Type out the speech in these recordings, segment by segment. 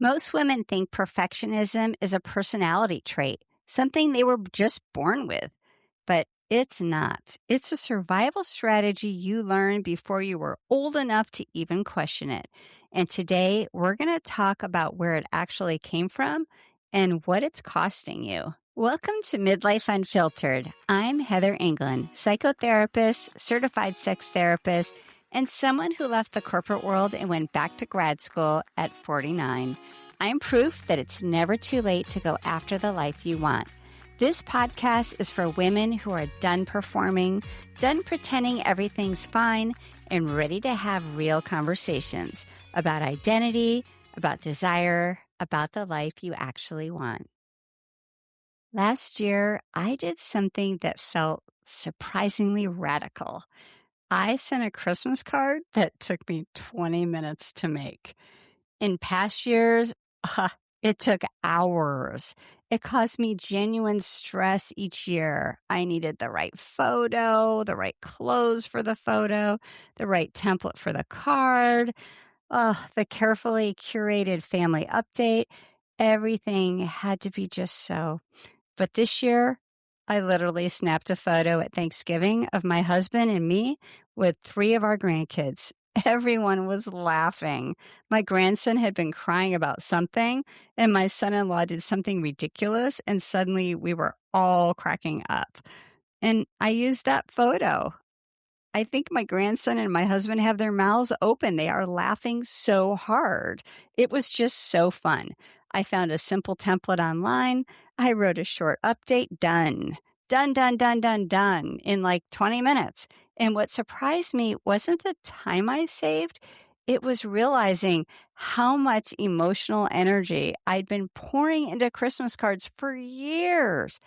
Most women think perfectionism is a personality trait, something they were just born with, but it's not. It's a survival strategy you learned before you were old enough to even question it. And today we're going to talk about where it actually came from and what it's costing you. Welcome to Midlife Unfiltered. I'm Heather England, psychotherapist, certified sex therapist, and someone who left the corporate world and went back to grad school at 49. I'm proof that it's never too late to go after the life you want. This podcast is for women who are done performing, done pretending everything's fine, and ready to have real conversations about identity, about desire, about the life you actually want. Last year, I did something that felt surprisingly radical. I sent a Christmas card that took me 20 minutes to make. In past years, it took hours. It caused me genuine stress each year. I needed the right photo, the right clothes for the photo, the right template for the card, the carefully curated family update. Everything had to be just so. But this year, I literally snapped a photo at Thanksgiving of my husband and me with 3 of our grandkids. Everyone was laughing. My grandson had been crying about something, and my son-in-law did something ridiculous, and suddenly we were all cracking up. And I used that photo. I think my grandson and my husband have their mouths open. They are laughing so hard. It was just so fun. I found a simple template online. I wrote a short update. Done. Done, done, done, done, done in like 20 minutes. And what surprised me wasn't the time I saved. It was realizing how much emotional energy I'd been pouring into Christmas cards for years.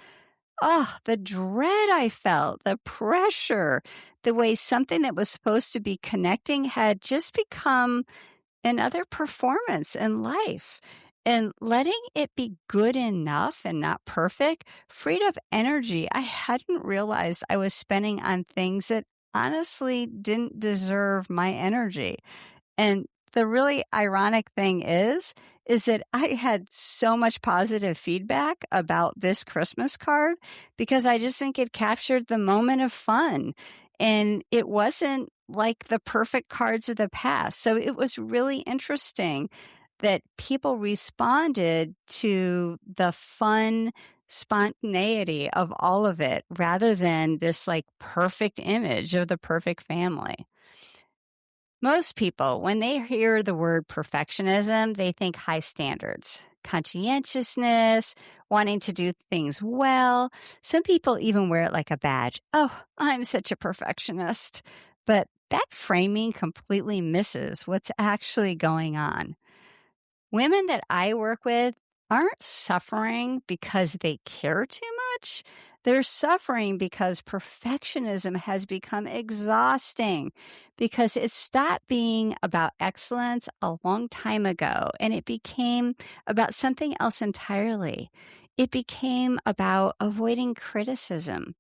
Oh, the dread I felt, the pressure, the way something that was supposed to be connecting had just become another performance in life. And letting it be good enough and not perfect freed up energy I hadn't realized I was spending on things that honestly didn't deserve my energy. And the really ironic thing is that I had so much positive feedback about this Christmas card because I just think it captured the moment of fun. And it wasn't like the perfect cards of the past. So it was really interesting that people responded to the fun spontaneity of all of it rather than this like perfect image of the perfect family. Most people, when they hear the word perfectionism, they think high standards, conscientiousness, wanting to do things well. Some people even wear it like a badge. Oh, I'm such a perfectionist. But that framing completely misses what's actually going on. Women that I work with aren't suffering because they care too much. They're suffering because perfectionism has become exhausting, because it stopped being about excellence a long time ago and it became about something else entirely. It became about avoiding criticism,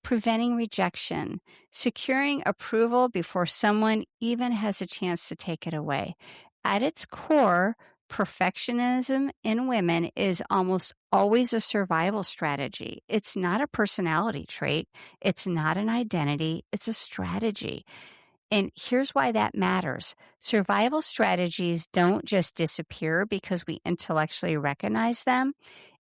preventing rejection, securing approval before someone even has a chance to take it away. At its core, perfectionism in women is almost always a survival strategy. It's not a personality trait. It's not an identity. It's a strategy. And here's why that matters. Survival strategies don't just disappear because we intellectually recognize them.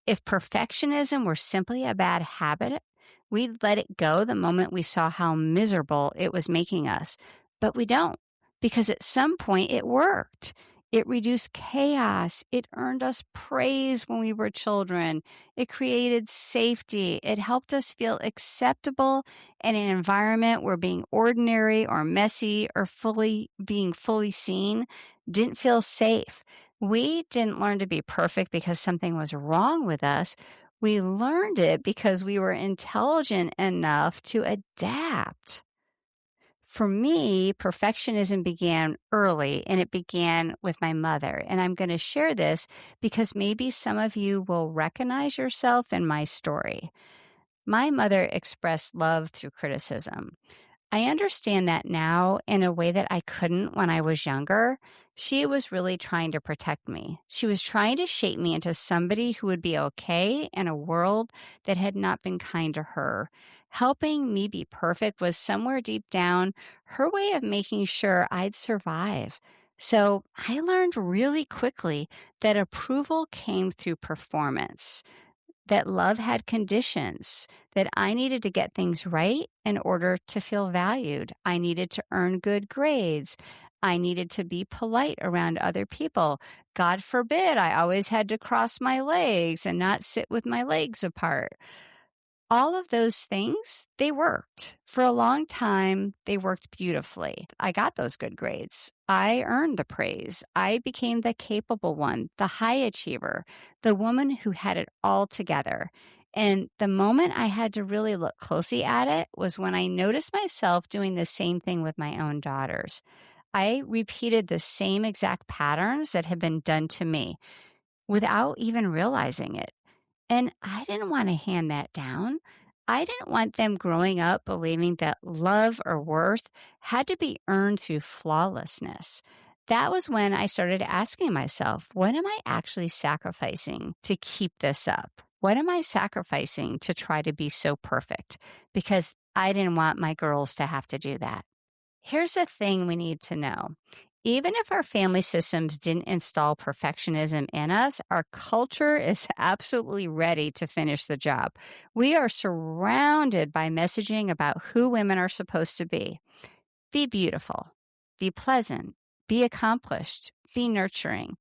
If perfectionism were simply a bad habit, we'd let it go the moment we saw how miserable it was making us. But we don't, because at some point it worked. It reduced chaos. It earned us praise when we were children. It created safety. It helped us feel acceptable in an environment where being ordinary or messy or being fully seen didn't feel safe. We didn't learn to be perfect because something was wrong with us. We learned it because we were intelligent enough to adapt. For me, perfectionism began early and it began with my mother. And I'm going to share this because maybe some of you will recognize yourself in my story. My mother expressed love through criticism. I understand that now in a way that I couldn't when I was younger. She was really trying to protect me. She was trying to shape me into somebody who would be okay in a world that had not been kind to her. Helping me be perfect was somewhere deep down her way of making sure I'd survive. So I learned really quickly that approval came through performance, that love had conditions, that I needed to get things right in order to feel valued. I needed to earn good grades. I needed to be polite around other people. God forbid I always had to cross my legs and not sit with my legs apart. All of those things, they worked. For a long time, they worked beautifully. I got those good grades. I earned the praise. I became the capable one, the high achiever, the woman who had it all together. And the moment I had to really look closely at it was when I noticed myself doing the same thing with my own daughters. I repeated the same exact patterns that had been done to me without even realizing it. And I didn't want to hand that down. I didn't want them growing up believing that love or worth had to be earned through flawlessness. That was when I started asking myself, what am I actually sacrificing to keep this up? What am I sacrificing to try to be so perfect? Because I didn't want my girls to have to do that. Here's the thing we need to know. Even if our family systems didn't install perfectionism in us, our culture is absolutely ready to finish the job. We are surrounded by messaging about who women are supposed to be. Be beautiful, be pleasant, be accomplished, be nurturing.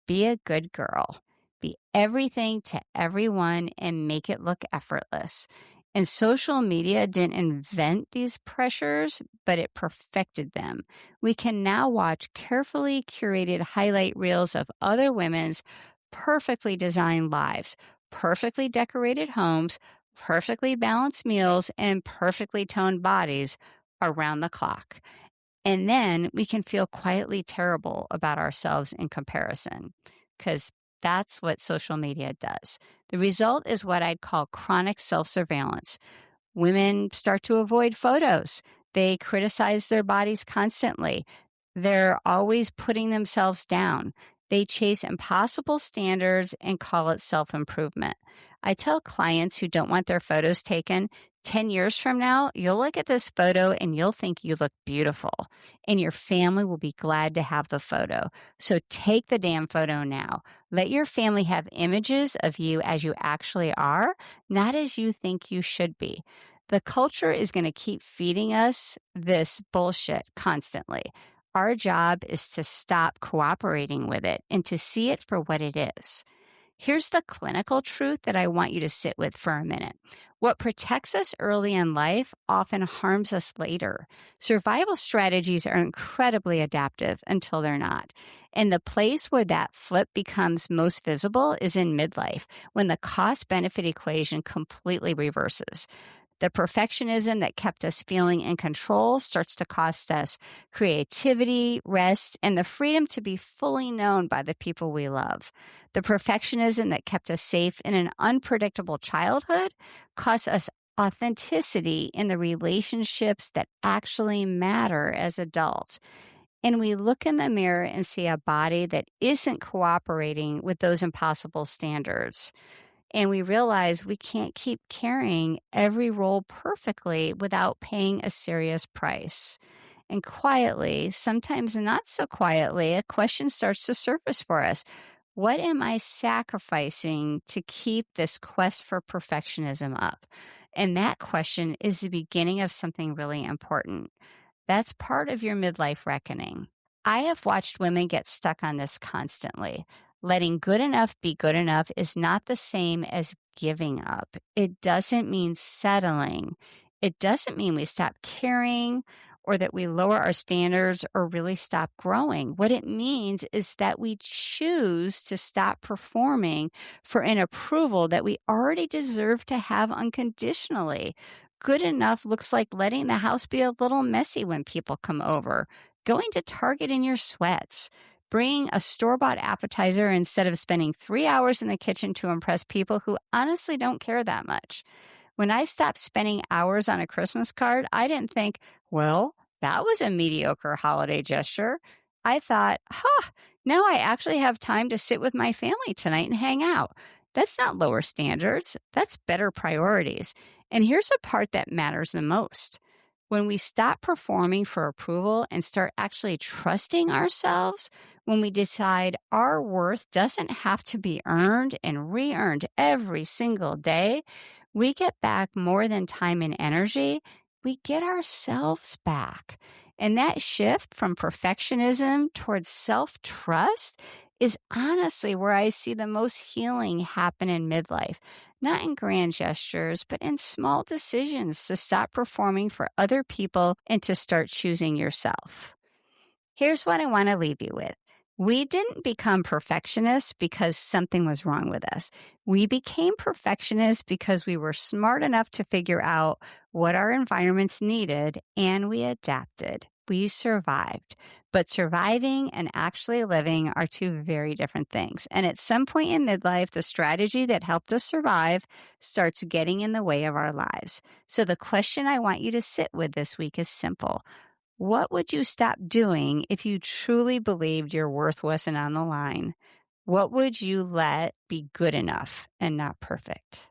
Be a good girl. Be everything to everyone and make it look effortless. And social media didn't invent these pressures, but it perfected them. We can now watch carefully curated highlight reels of other women's perfectly designed lives, perfectly decorated homes, perfectly balanced meals, and perfectly toned bodies around the clock. And then we can feel quietly terrible about ourselves in comparison because that's what social media does. The result is what I'd call chronic self surveillance. Women start to avoid photos. They criticize their bodies constantly. They're always putting themselves down. They chase impossible standards and call it self improvement. I tell clients who don't want their photos taken, 10 years from now, you'll look at this photo and you'll think you look beautiful, and your family will be glad to have the photo. So take the damn photo now. Let your family have images of you as you actually are, not as you think you should be. The culture is going to keep feeding us this bullshit constantly. Our job is to stop cooperating with it and to see it for what it is. Here's the clinical truth that I want you to sit with for a minute. What protects us early in life often harms us later. Survival strategies are incredibly adaptive until they're not. And the place where that flip becomes most visible is in midlife, when the cost-benefit equation completely reverses. The perfectionism that kept us feeling in control starts to cost us creativity, rest, and the freedom to be fully known by the people we love. The perfectionism that kept us safe in an unpredictable childhood costs us authenticity in the relationships that actually matter as adults. And we look in the mirror and see a body that isn't cooperating with those impossible standards. And we realize we can't keep carrying every role perfectly without paying a serious price. And quietly, sometimes not so quietly, a question starts to surface for us. What am I sacrificing to keep this quest for perfectionism up? And that question is the beginning of something really important. That's part of your midlife reckoning. I have watched women get stuck on this constantly. Letting good enough be good enough is not the same as giving up. It doesn't mean settling. It doesn't mean we stop caring or that we lower our standards or really stop growing. What it means is that we choose to stop performing for an approval that we already deserve to have unconditionally. Good enough looks like letting the house be a little messy when people come over, going to Target in your sweats, bringing a store-bought appetizer instead of spending 3 hours in the kitchen to impress people who honestly don't care that much. When I stopped spending hours on a Christmas card, I didn't think, well, that was a mediocre holiday gesture. I thought, now I actually have time to sit with my family tonight and hang out. That's not lower standards. That's better priorities. And here's a part that matters the most. When we stop performing for approval and start actually trusting ourselves, when we decide our worth doesn't have to be earned and re earned every single day, we get back more than time and energy. We get ourselves back. And that shift from perfectionism towards self trust is honestly where I see the most healing happen in midlife. Not in grand gestures, but in small decisions to stop performing for other people and to start choosing yourself. Here's what I want to leave you with. We didn't become perfectionists because something was wrong with us. We became perfectionists because we were smart enough to figure out what our environments needed, and we adapted. We survived. But surviving and actually living are two very different things. And at some point in midlife, the strategy that helped us survive starts getting in the way of our lives. So the question I want you to sit with this week is simple. What would you stop doing if you truly believed your worth wasn't on the line? What would you let be good enough and not perfect?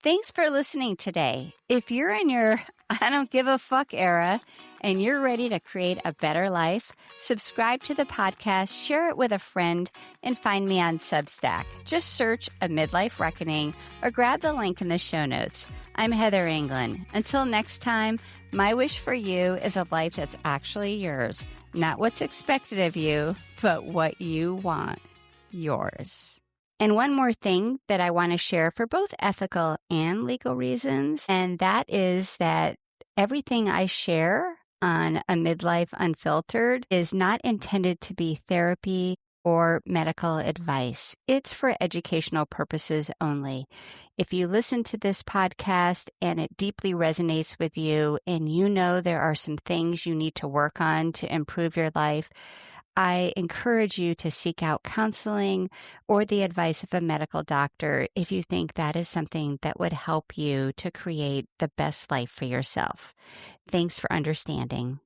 Thanks for listening today. If you're in your I don't give a fuck era and you're ready to create a better life, subscribe to the podcast, share it with a friend, and find me on Substack. Just search A Midlife Reckoning or grab the link in the show notes. I'm Heather England. Until next time, my wish for you is a life that's actually yours. Not what's expected of you, but what you want. Yours. And one more thing that I want to share for both ethical and legal reasons, and that is that everything I share on A Midlife Unfiltered is not intended to be therapy or medical advice. It's for educational purposes only. If you listen to this podcast and it deeply resonates with you and you know there are some things you need to work on to improve your life, I encourage you to seek out counseling or the advice of a medical doctor if you think that is something that would help you to create the best life for yourself. Thanks for understanding.